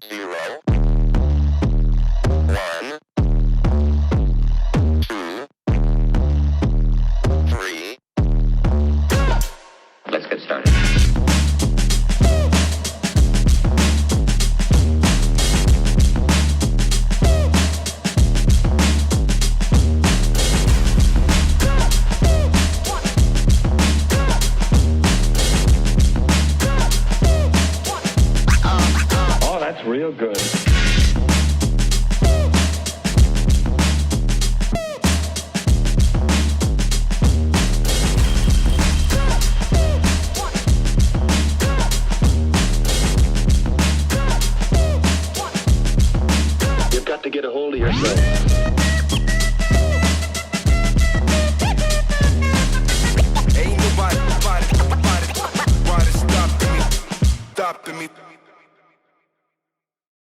0, 1, 2, 3. Let's get started. Oh, that's real good. You've got to get a hold of yourself.